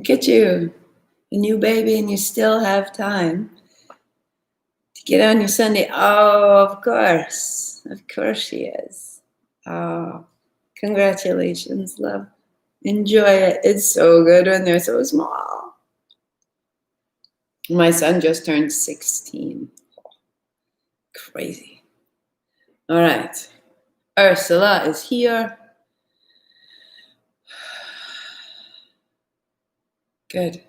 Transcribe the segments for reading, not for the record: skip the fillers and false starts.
Look at you, a new baby, and you still have time to get on your Sunday. Oh, of course she is. Oh, congratulations, love. Enjoy it. It's so good when they're so small. My son just turned 16. Crazy. All right. Ursula is here. Good.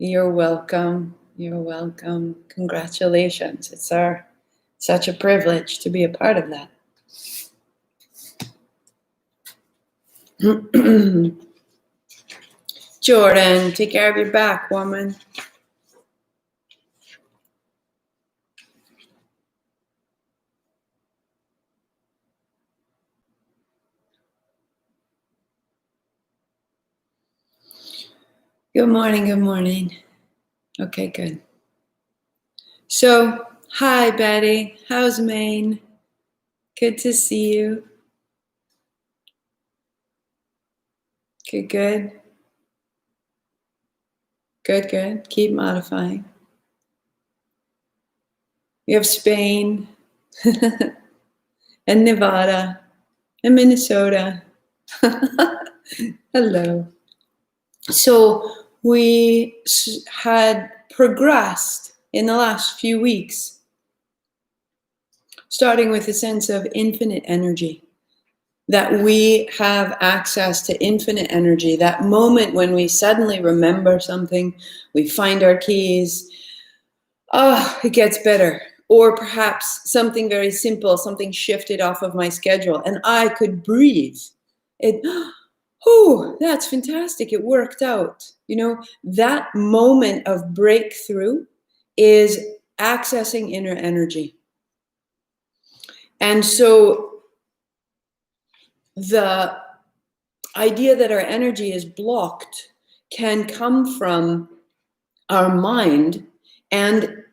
You're welcome. You're welcome. Congratulations. It's such a privilege to be a part of that. Jordan, take care of your back, woman. Good morning, good morning. Okay, good. So, hi, Betty. How's Maine? Good to see you. Good, good. Good, good. Keep modifying. We have Spain and Nevada and Minnesota. Hello. So we had progressed in the last few weeks, starting with a sense of infinite energy, that we have access to infinite energy, that moment when we suddenly remember something, we find our keys, it gets better. Or perhaps something very simple, something shifted off of my schedule and I could breathe. That's fantastic. It worked out. You know, that moment of breakthrough is accessing inner energy. And so the idea that our energy is blocked can come from our mind and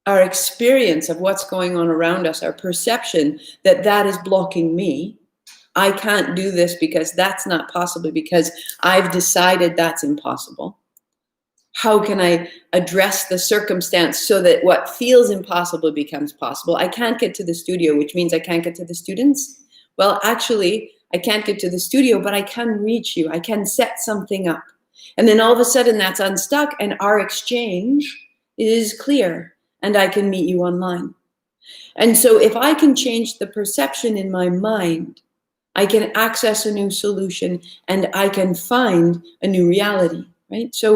our experience of what's going on around us, our perception that is blocking me. I can't do this because that's not possible, because I've decided that's impossible. How can I address the circumstance so that what feels impossible becomes possible? I can't get to the studio, which means I can't get to the students. Well, actually, I can't get to the studio, but I can reach you. I can set something up. And then all of a sudden that's unstuck and our exchange is clear and I can meet you online. And so if I can change the perception in my mind, I can access a new solution and I can find a new reality, right? So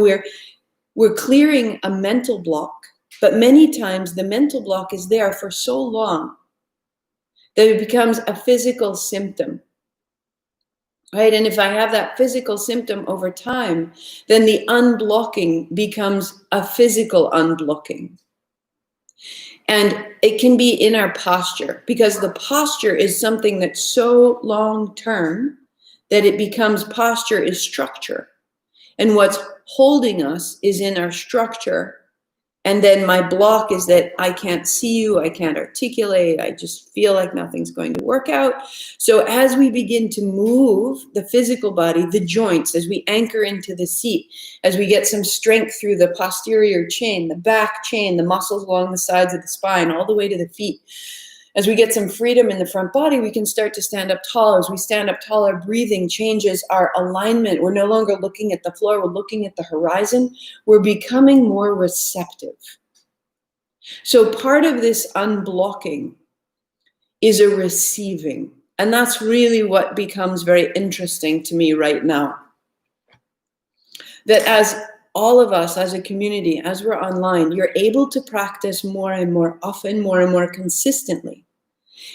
we're clearing a mental block, but many times the mental block is there for so long that it becomes a physical symptom, right? And if I have that physical symptom over time, then the unblocking becomes a physical unblocking. And it can be in our posture, because the posture is something that's so long-term that it becomes posture is structure. And what's holding us is in our structure. And then my block is that I can't see you, I can't articulate, I just feel like nothing's going to work out. So as we begin to move the physical body, the joints, as we anchor into the seat, as we get some strength through the posterior chain, the back chain, the muscles along the sides of the spine, all the way to the feet, as we get some freedom in the front body, we can start to stand up taller. As we stand up taller, breathing changes our alignment. We're no longer looking at the floor, we're looking at the horizon. We're becoming more receptive. So part of this unblocking is a receiving. And that's really what becomes very interesting to me right now. That as all of us as a community, as we're online, you're able to practice more and more often, more and more consistently.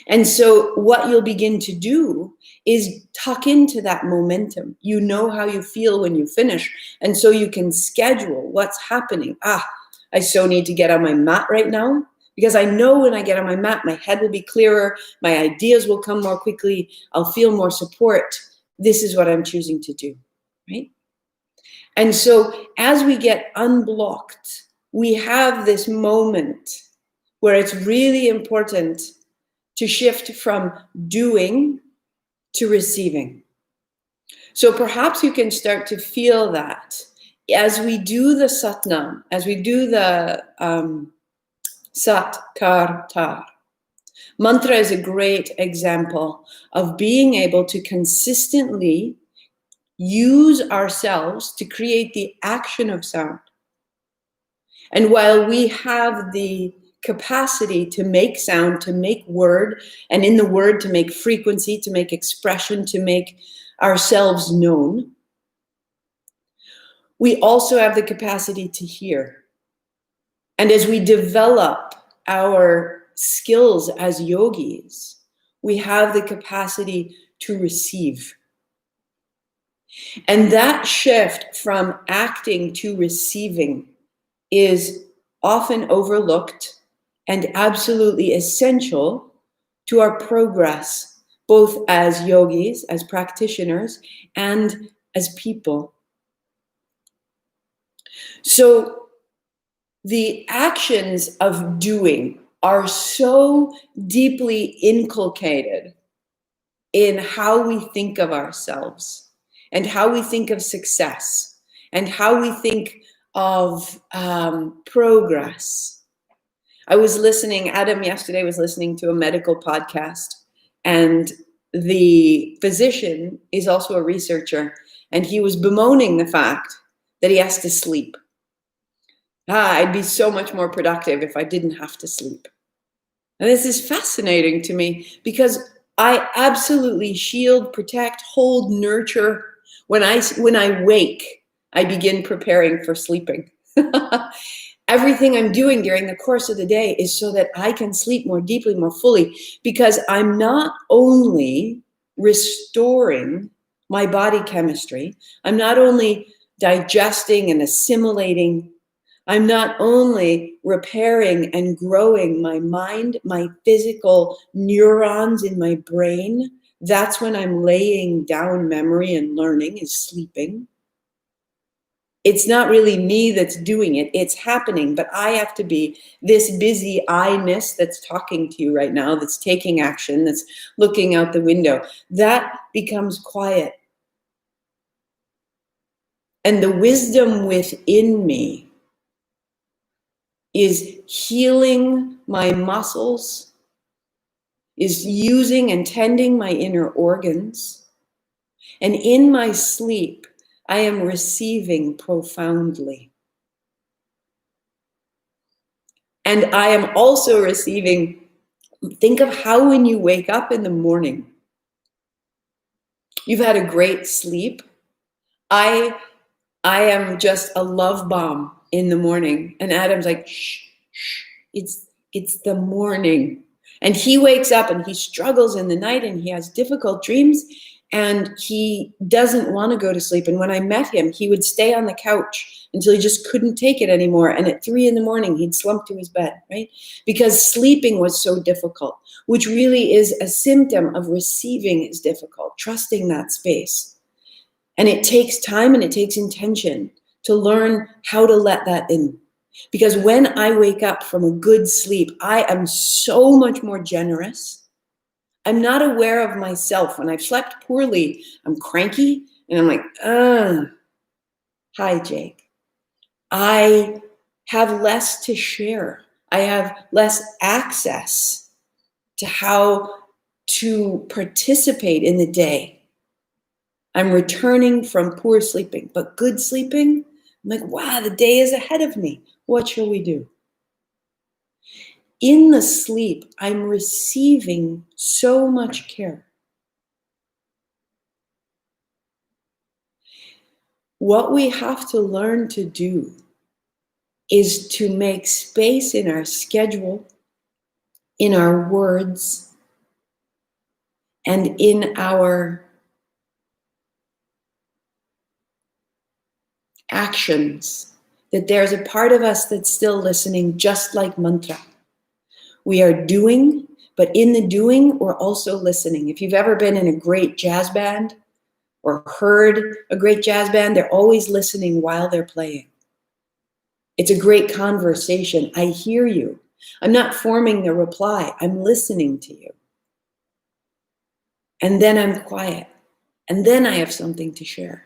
And so what you'll begin to do is tuck into that momentum. You know how you feel when you finish. And so you can schedule what's happening. I so need to get on my mat right now, because I know when I get on my mat, my head will be clearer. My ideas will come more quickly. I'll feel more support. This is what I'm choosing to do, right? And so as we get unblocked, we have this moment where it's really important to shift from doing to receiving. So perhaps you can start to feel that as we do the satnam, as we do the sat, kar, tar. Mantra is a great example of being able to consistently use ourselves to create the action of sound. And while we have the capacity to make sound, to make word, and in the word to make frequency, to make expression, to make ourselves known, we also have the capacity to hear. And as we develop our skills as yogis, we have the capacity to receive. And that shift from acting to receiving is often overlooked and absolutely essential to our progress, both as yogis, as practitioners, and as people. So the actions of doing are so deeply inculcated in how we think of ourselves and how we think of success and how we think of progress. I was listening, Adam yesterday was listening to a medical podcast, and the physician is also a researcher, and he was bemoaning the fact that he has to sleep. I'd be so much more productive if I didn't have to sleep. And this is fascinating to me because I absolutely shield, protect, hold, nurture. When I wake, I begin preparing for sleeping. Everything I'm doing during the course of the day is so that I can sleep more deeply, more fully, because I'm not only restoring my body chemistry, I'm not only digesting and assimilating, I'm not only repairing and growing my mind, my physical neurons in my brain. That's when I'm laying down memory and learning, is sleeping. It's not really me that's doing it, it's happening, but I have to be this busy I-ness that's talking to you right now, that's taking action, that's looking out the window. That becomes quiet. And the wisdom within me is healing my muscles, is using and tending my inner organs. And in my sleep, I am receiving profoundly. And I am also receiving, think of how when you wake up in the morning, you've had a great sleep. I am just a love bomb in the morning. And Adam's like, shh, shh, it's the morning. And he wakes up and he struggles in the night and he has difficult dreams and he doesn't want to go to sleep. And when I met him, he would stay on the couch until he just couldn't take it anymore. And at 3 a.m, he'd slump to his bed, right? Because sleeping was so difficult, which really is a symptom of receiving is difficult, trusting that space. And it takes time and it takes intention to learn how to let that in. Because when I wake up from a good sleep, I am so much more generous. I'm not aware of myself. When I've slept poorly, I'm cranky and I'm like, hi, Jake. I have less to share. I have less access to how to participate in the day. I'm returning from poor sleeping, but good sleeping, I'm like, wow, the day is ahead of me. What shall we do? In the sleep, I'm receiving so much care. What we have to learn to do is to make space in our schedule, in our words, and in our actions, that there's a part of us that's still listening, just like mantra. We are doing, but in the doing, we're also listening. If you've ever been in a great jazz band or heard a great jazz band, they're always listening while they're playing. It's a great conversation. I hear you. I'm not forming the reply. I'm listening to you. And then I'm quiet. And then I have something to share.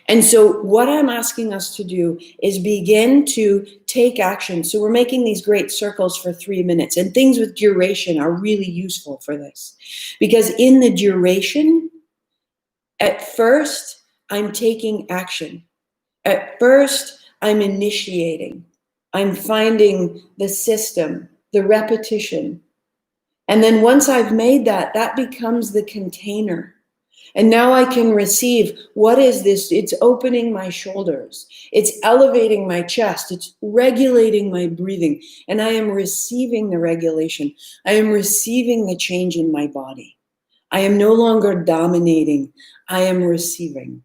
And so what I'm asking us to do is begin to take action. So we're making these great circles for 3 minutes, and things with duration are really useful for this. Because in the duration, at first, I'm taking action. At first, I'm initiating. I'm finding the system, the repetition. And then once I've made that, that becomes the container. And now I can receive, what is this? It's opening my shoulders. It's elevating my chest. It's regulating my breathing. And I am receiving the regulation. I am receiving the change in my body. I am no longer dominating. I am receiving.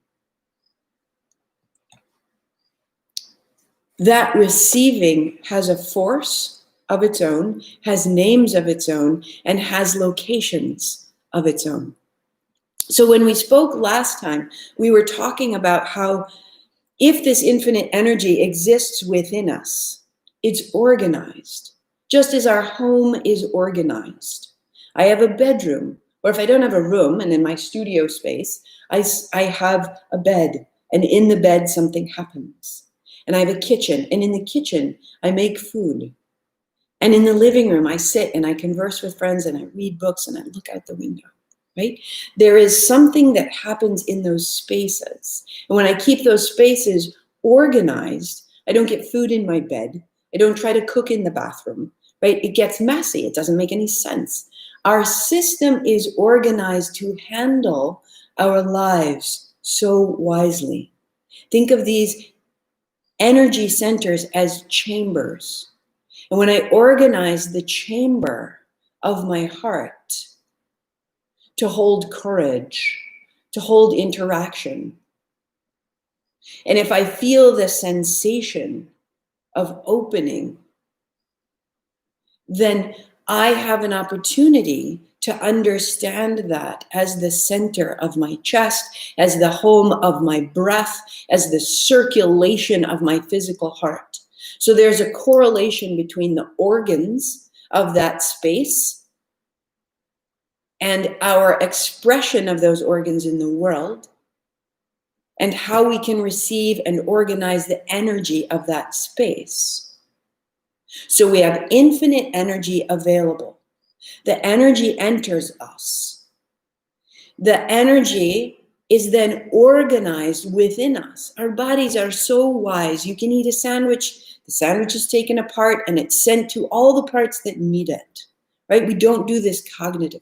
That receiving has a force of its own, has names of its own, and has locations of its own. So when we spoke last time, we were talking about how if this infinite energy exists within us, it's organized, just as our home is organized. I have a bedroom, or if I don't have a room, and in my studio space, I have a bed, and in the bed something happens. And I have a kitchen, and in the kitchen, I make food. And in the living room, I sit and I converse with friends, and I read books, and I look out the window. Right? There is something that happens in those spaces. And when I keep those spaces organized, I don't get food in my bed. I don't try to cook in the bathroom, right? It gets messy. It doesn't make any sense. Our system is organized to handle our lives so wisely. Think of these energy centers as chambers. And when I organize the chamber of my heart, to hold courage, to hold interaction. And if I feel the sensation of opening, then I have an opportunity to understand that as the center of my chest, as the home of my breath, as the circulation of my physical heart. So there's a correlation between the organs of that space and our expression of those organs in the world, and how we can receive and organize the energy of that space. So we have infinite energy available. The energy enters us. The energy is then organized within us. Our bodies are so wise. You can eat a sandwich, the sandwich is taken apart and it's sent to all the parts that need it, right? We don't do this cognitively.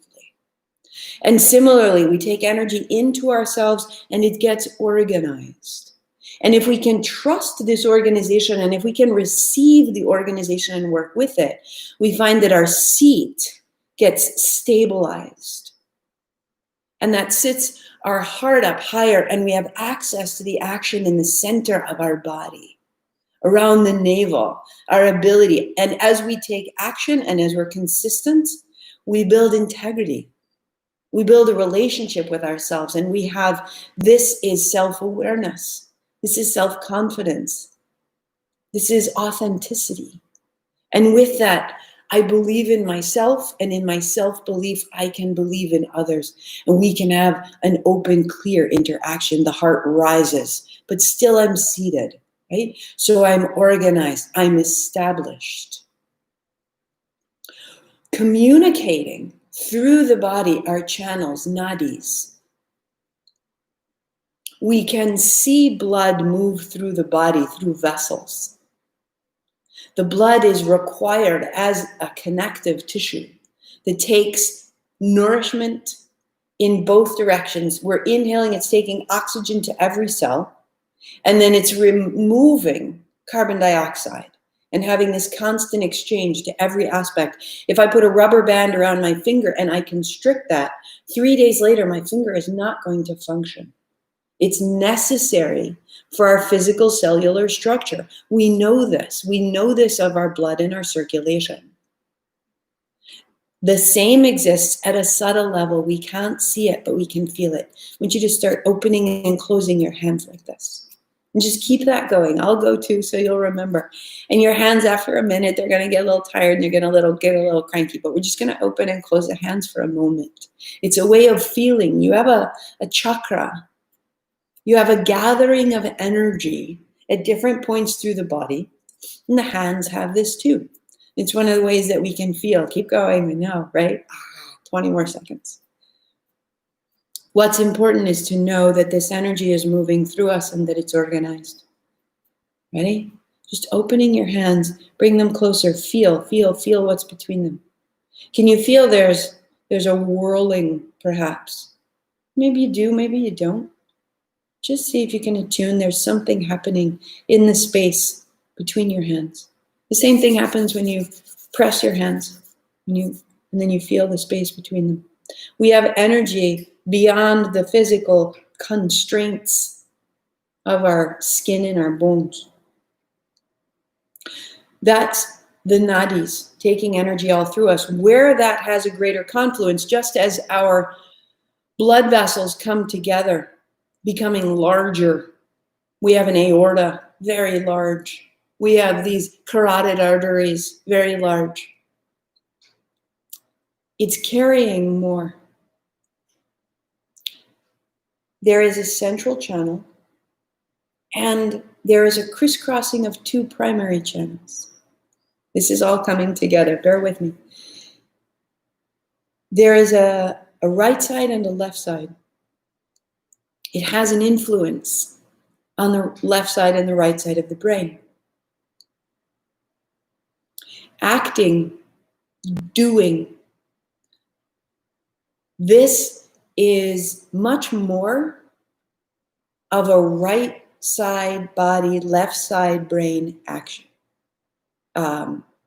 And similarly, we take energy into ourselves and it gets organized. And if we can trust this organization and if we can receive the organization and work with it, we find that our seat gets stabilized. And that sits our heart up higher and we have access to the action in the center of our body, around the navel, our ability. And as we take action and as we're consistent, we build integrity. We build a relationship with ourselves, and we have, this is self-awareness. This is self-confidence. This is authenticity. And with that, I believe in myself, and in my self-belief, I can believe in others. And we can have an open, clear interaction. The heart rises, but still I'm seated, right? So I'm organized, I'm established. Communicating through the body are channels, nadis. We can see blood move through the body, through vessels. The blood is required as a connective tissue that takes nourishment in both directions. We're inhaling, it's taking oxygen to every cell, and then it's removing carbon dioxide and having this constant exchange to every aspect. If I put a rubber band around my finger and I constrict that, 3 days later, my finger is not going to function. It's necessary for our physical cellular structure. We know this. We know this of our blood and our circulation. The same exists at a subtle level. We can't see it, but we can feel it. I want you to start opening and closing your hands like this. And just keep that going. I'll go too, so you'll remember. And your hands, after a minute, they're going to get a little tired and you're going to get a little cranky. But we're just going to open and close the hands for a moment. It's a way of feeling. You have a chakra. You have a gathering of energy at different points through the body. And the hands have this too. It's one of the ways that we can feel. Keep going. We know, right? 20 more seconds. What's important is to know that this energy is moving through us and that it's organized. Ready? Just opening your hands, bring them closer. Feel what's between them. Can you feel there's a whirling, perhaps? Maybe you do, maybe you don't. Just see if you can attune. There's something happening in the space between your hands. The same thing happens when you press your hands, and then you feel the space between them. We have energy beyond the physical constraints of our skin and our bones. That's the nadis taking energy all through us. Where that has a greater confluence, just as our blood vessels come together, becoming larger. We have an aorta, very large. We have these carotid arteries, very large. It's carrying more. There is a central channel, and there is a crisscrossing of two primary channels. This is all coming together. Bear with me. There is a right side and a left side. It has an influence on the left side and the right side of the brain. Acting, doing. This is much more of a right side body, left side brain action.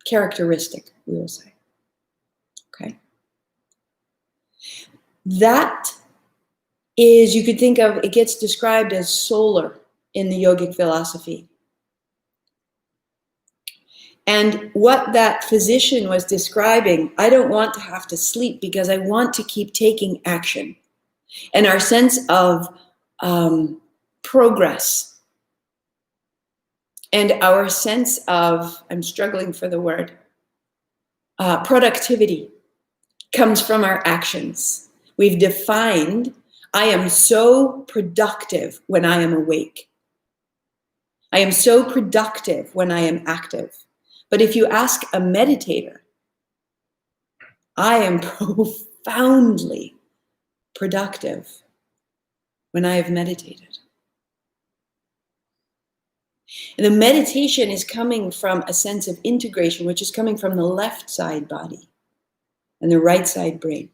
Characteristic, we will say. Okay. That is, you could think of, it gets described as solar in the yogic philosophy. And what that physician was describing, I don't want to have to sleep because I want to keep taking action. And our sense of progress and our sense of, I'm struggling for the word, productivity comes from our actions. We've defined, I am so productive when I am awake. I am so productive when I am active. But if you ask a meditator, I am profoundly productive when I have meditated. And the meditation is coming from a sense of integration, which is coming from the left side body and the right side brain.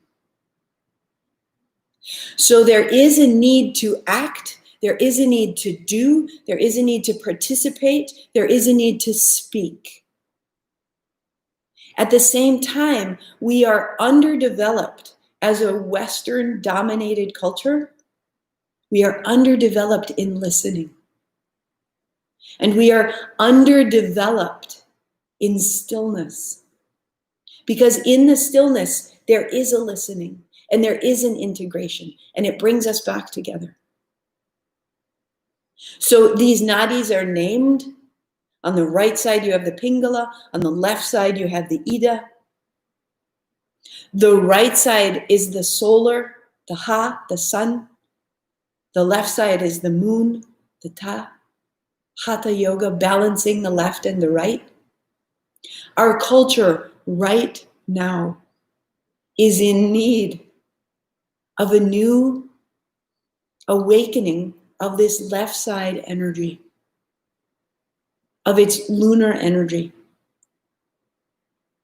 So there is a need to act, there is a need to do, there is a need to participate, there is a need to speak. At the same time, we are underdeveloped as a Western-dominated culture. We are underdeveloped in listening. And we are underdeveloped in stillness. Because in the stillness, there is a listening and there is an integration, and it brings us back together. So these nadis are named. On the right side, you have the Pingala. On the left side, you have the Ida. The right side is the solar, the Ha, the sun. The left side is the moon, the Ta. Hatha yoga, balancing the left and the right. Our culture right now is in need of a new awakening of this left side energy, of its lunar energy.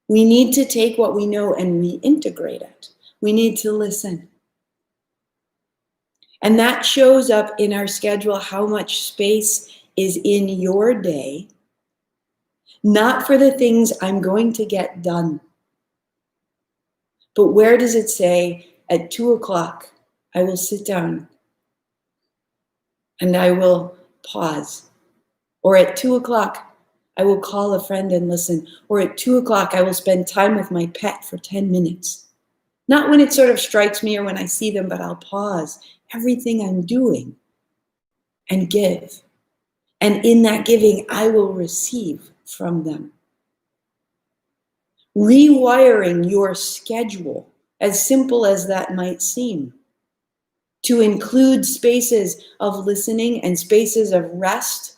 We need to take what we know and reintegrate it. We need to listen. And that shows up in our schedule, how much space is in your day, not for the things I'm going to get done, but where does it say at 2:00, I will sit down and I will pause. Or at 2:00, I will call a friend and listen. Or at 2:00, I will spend time with my pet for 10 minutes. Not when it sort of strikes me or when I see them, but I'll pause everything I'm doing and give. And in that giving, I will receive from them. Rewiring your schedule, as simple as that might seem, to include spaces of listening and spaces of rest.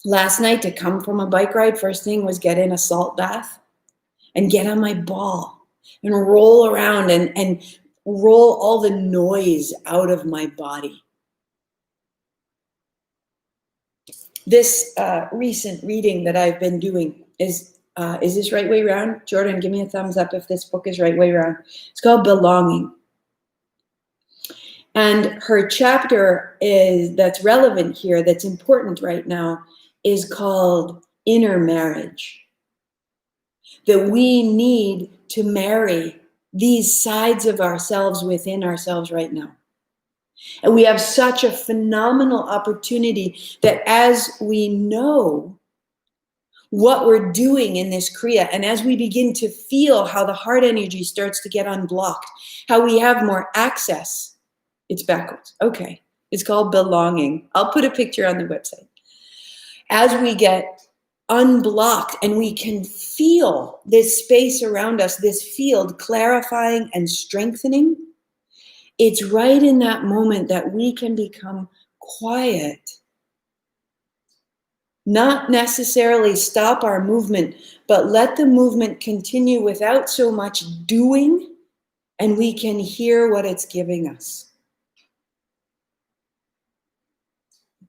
Last night, to come from a bike ride, first thing was get in a salt bath and get on my ball and roll around and roll all the noise out of my body. This recent reading that I've been doing is this right way around? Jordan, give me a thumbs up if this book is right way around. It's called Belonging. And her chapter that's relevant here, that's important right now, is called Inner Marriage. That we need to marry these sides of ourselves within ourselves right now. And we have such a phenomenal opportunity that as we know what we're doing in this Kriya, and as we begin to feel how the heart energy starts to get unblocked, how we have more access. It's backwards. Okay. It's called Belonging. I'll put a picture on the website. As we get unblocked and we can feel this space around us, this field clarifying and strengthening, it's right in that moment that we can become quiet. Not necessarily stop our movement, but let the movement continue without so much doing, and we can hear what it's giving us.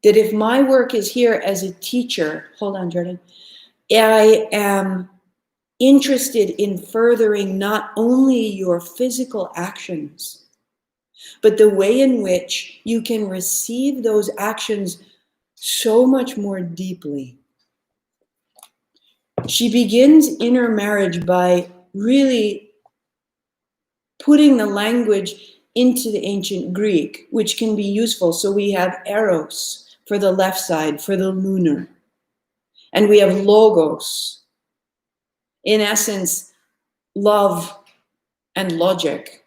That if my work is here as a teacher, hold on, Jordan, I am interested in furthering not only your physical actions, but the way in which you can receive those actions so much more deeply. She begins Inner Marriage by really putting the language into the ancient Greek, which can be useful. So we have eros for the left side, for the lunar. And we have logos, in essence, love and logic.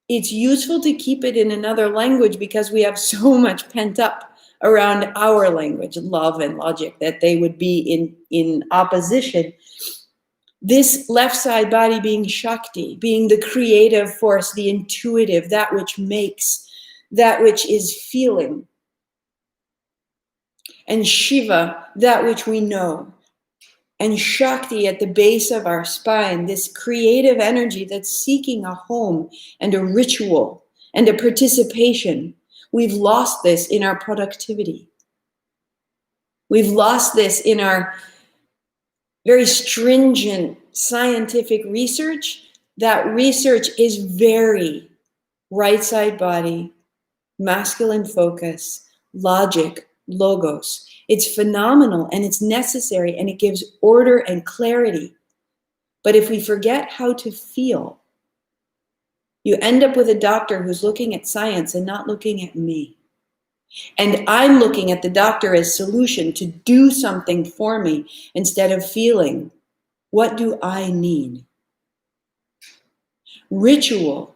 It's useful to keep it in another language because we have so much pent up around our language, love and logic, that they would be in opposition. This left side body being Shakti, being the creative force, the intuitive, that which makes, that which is feeling. And Shiva, that which we know. And Shakti at the base of our spine, this creative energy that's seeking a home and a ritual and a participation. We've lost this in our productivity. We've lost this in our very stringent scientific research. That research is very right side body, masculine focus, logic, logos. It's phenomenal and it's necessary and it gives order and clarity. But if we forget how to feel, you end up with a doctor who's looking at science and not looking at me. And I'm looking at the doctor as solution to do something for me instead of feeling, what do I need? Ritual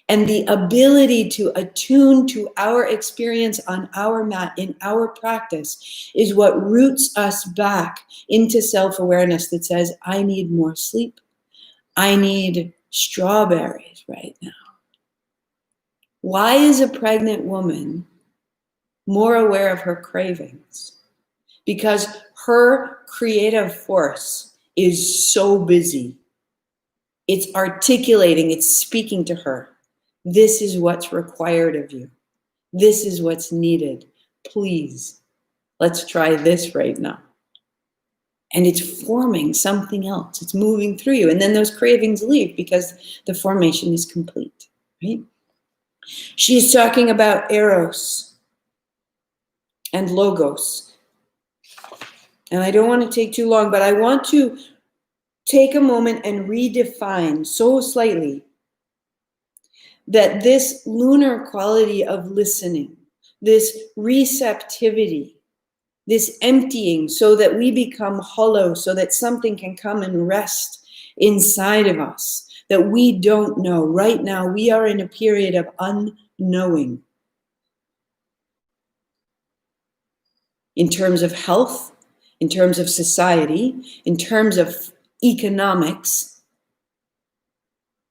and the ability to attune to our experience on our mat in our practice is what roots us back into self-awareness that says, I need more sleep. I need strawberries right now. Why is a pregnant woman more aware of her cravings? Because her creative force is so busy. It's articulating, it's speaking to her. This is what's required of you. This is what's needed. Please, let's try this right now. And it's forming something else. It's moving through you. And then those cravings leave because the formation is complete, right? She's talking about eros and logos. And I don't want to take too long, but I want to take a moment and redefine so slightly that this lunar quality of listening, this receptivity, this emptying so that we become hollow, so that something can come and rest inside of us that we don't know. Right now, we are in a period of unknowing. in terms of health, in terms of society, in terms of economics,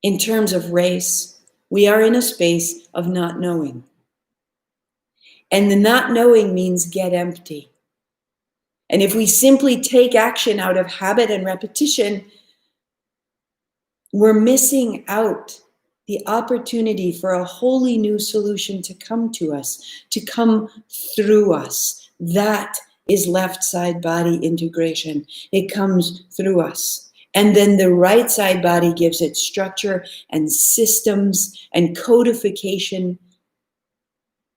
in terms of race. We are in a space of not knowing. And the not knowing means get empty. And if we simply take action out of habit and repetition, we're missing out the opportunity for a wholly new solution to come to us, to come through us. That is left side body integration. It comes through us. And then the right side body gives it structure and systems and codification.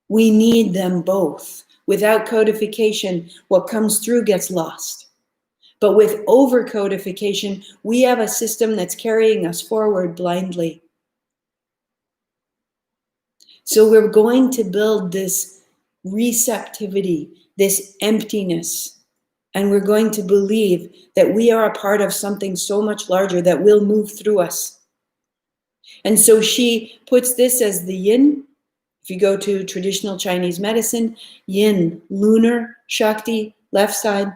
We need them both. Without codification, what comes through gets lost. But with over-codification, we have a system that's carrying us forward blindly. So we're going to build this receptivity, this emptiness, and we're going to believe that we are a part of something so much larger that will move through us. And so she puts this as the yin. If you go to traditional Chinese medicine, yin, lunar, Shakti, left side,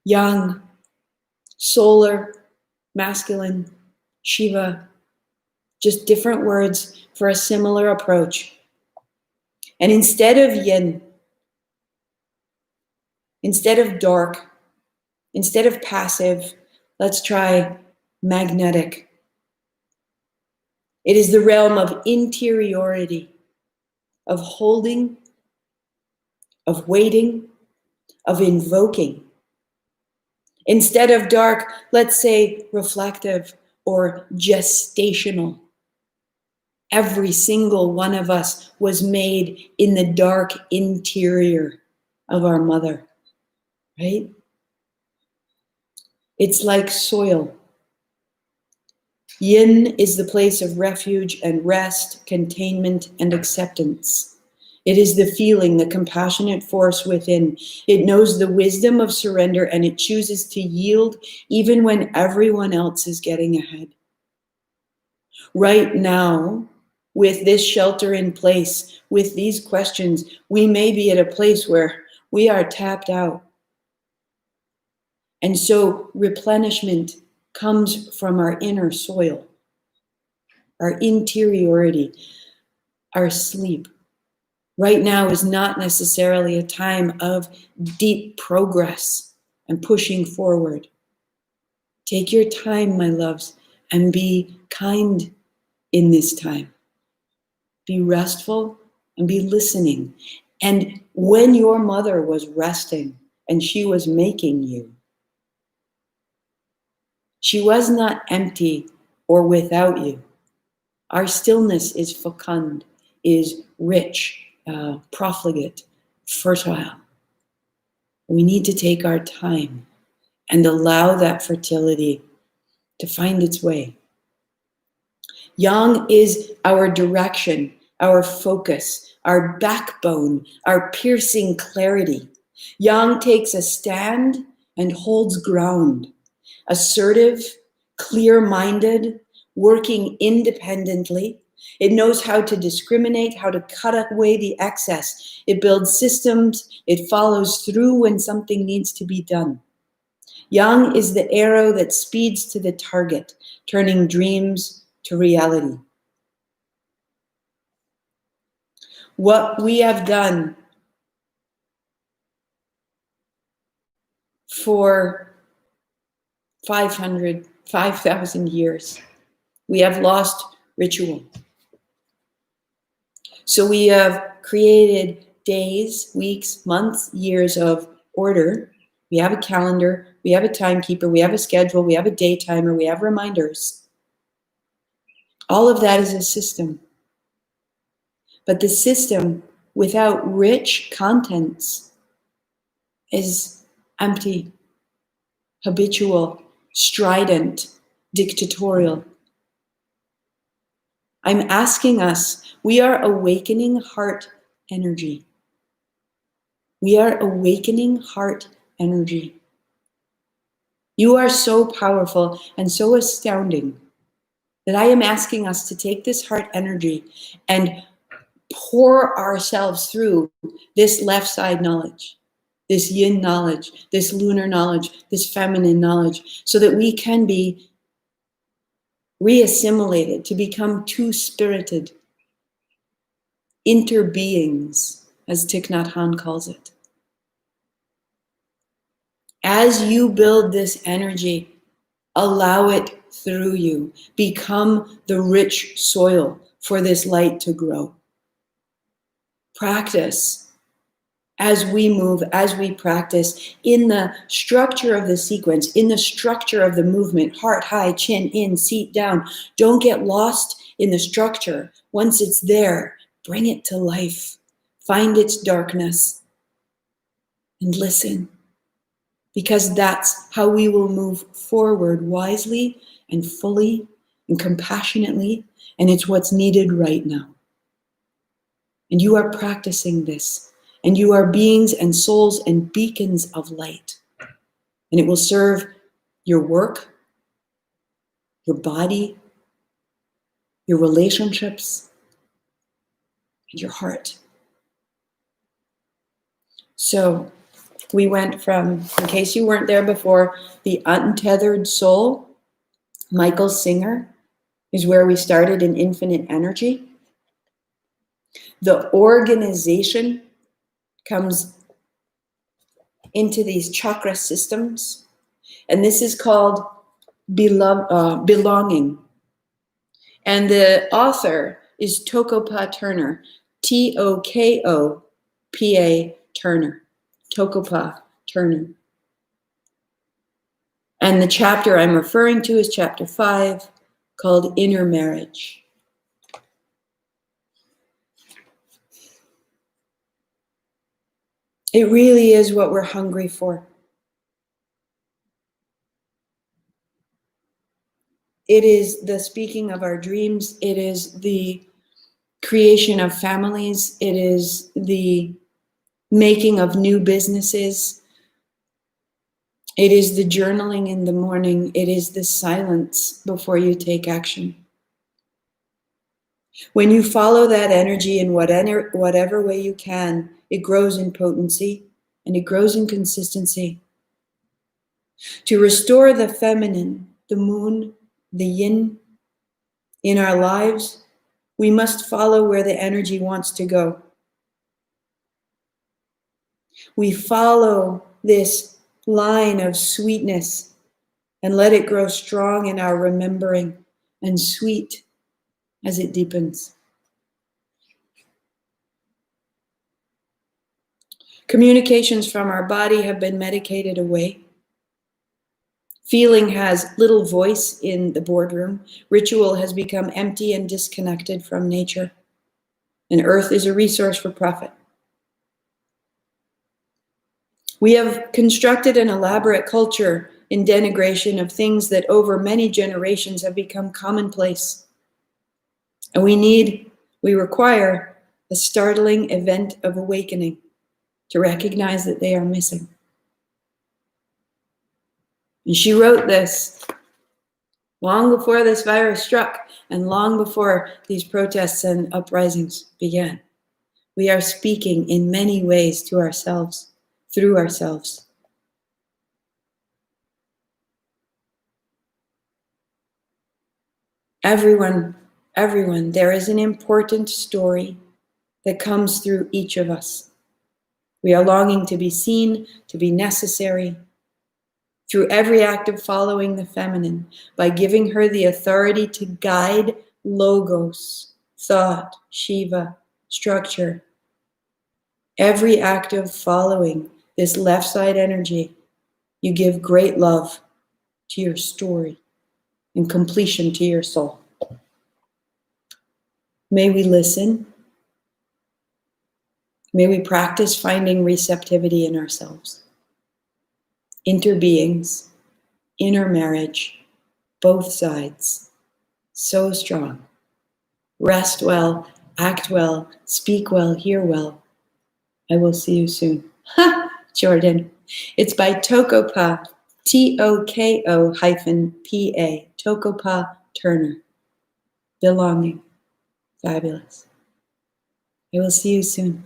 yang, solar, masculine, Shiva, just different words for a similar approach. And instead of yin, instead of dark, instead of passive, let's try magnetic. It is the realm of interiority, of holding, of waiting, of invoking. Instead of dark, let's say reflective or gestational. Every single one of us was made in the dark interior of our mother, right? It's like soil. Yin is the place of refuge and rest, containment and acceptance. It is the feeling, the compassionate force within. It knows the wisdom of surrender and it chooses to yield even when everyone else is getting ahead. Right now, with this shelter in place, with these questions, we may be at a place where we are tapped out. And so replenishment comes from our inner soil, our interiority, our sleep. Right now is not necessarily a time of deep progress and pushing forward. Take your time, my loves, and be kind in this time. Be restful and be listening. And when your mother was resting and she was making you, she was not empty or without you. Our stillness is fecund, is rich, profligate, fertile. We need to take our time and allow that fertility to find its way. Yang is our direction, our focus, our backbone, our piercing clarity. Yang takes a stand and holds ground. Assertive, clear-minded, working independently. It knows how to discriminate, how to cut away the excess. It builds systems. It follows through when something needs to be done. Yang is the arrow that speeds to the target, turning dreams to reality. What we have done for 5,000 years, we have lost ritual. So we have created days, weeks, months, years of order. We have a calendar, we have a timekeeper, we have a schedule, we have a day timer, we have reminders. All of that is a system. But the system without rich contents is empty, habitual, strident, dictatorial. I'm asking us, we are awakening heart energy. We are awakening heart energy. You are so powerful and so astounding that I am asking us to take this heart energy and pour ourselves through this left side knowledge, this yin knowledge, this lunar knowledge, this feminine knowledge, so that we can be reassimilated, to become two-spirited interbeings, as Thich Nhat Hanh calls it. As you build this energy, allow it through you. Become the rich soil for this light to grow. Practice as we move, as we practice in the structure of the sequence, in the structure of the movement, heart high, chin in, seat down. Don't get lost in the structure. Once it's there, bring it to life. Find its darkness and listen, because that's how we will move forward wisely and fully and compassionately, and it's what's needed right now. And you are practicing this. And you are beings and souls and beacons of light. And it will serve your work, your body, your relationships, and your heart. So we went from, in case you weren't there before, the Untethered Soul, Michael Singer, is where we started in infinite energy. The organization comes into these chakra systems, and this is called belonging. And the author is Toko-pa Turner, T-O-K-O-P-A Turner, Toko-pa Turner. And the chapter I'm referring to is chapter 5, called Inner Marriage. It really is what we're hungry for. It is the speaking of our dreams. It is the creation of families. It is the making of new businesses. It is the journaling in the morning. It is the silence before you take action. When you follow that energy in whatever way you can, it grows in potency and it grows in consistency. To restore the feminine, the moon, the yin in our lives, we must follow where the energy wants to go. We follow this line of sweetness and let it grow strong in our remembering and sweet as it deepens. Communications from our body have been medicated away. Feeling has little voice in the boardroom. Ritual has become empty and disconnected from nature. And earth is a resource for profit. We have constructed an elaborate culture in denigration of things that over many generations have become commonplace. And we require a startling event of awakening to recognize that they are missing. And she wrote this long before this virus struck and long before these protests and uprisings began. We are speaking in many ways to ourselves, through ourselves. Everyone, there is an important story that comes through each of us. We are longing to be seen, to be necessary, through every act of following the feminine, by giving her the authority to guide logos, thought, Shiva, structure. Every act of following this left side energy, you give great love to your story and completion to your soul. May we listen. May we practice finding receptivity in ourselves. Interbeings, inner marriage, both sides, so strong. Rest well, act well, speak well, hear well. I will see you soon. Ha! Jordan. It's by Toko-pa, Toko-pa, Toko-pa Turner. Belonging. Fabulous. I will see you soon.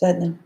Sadnam.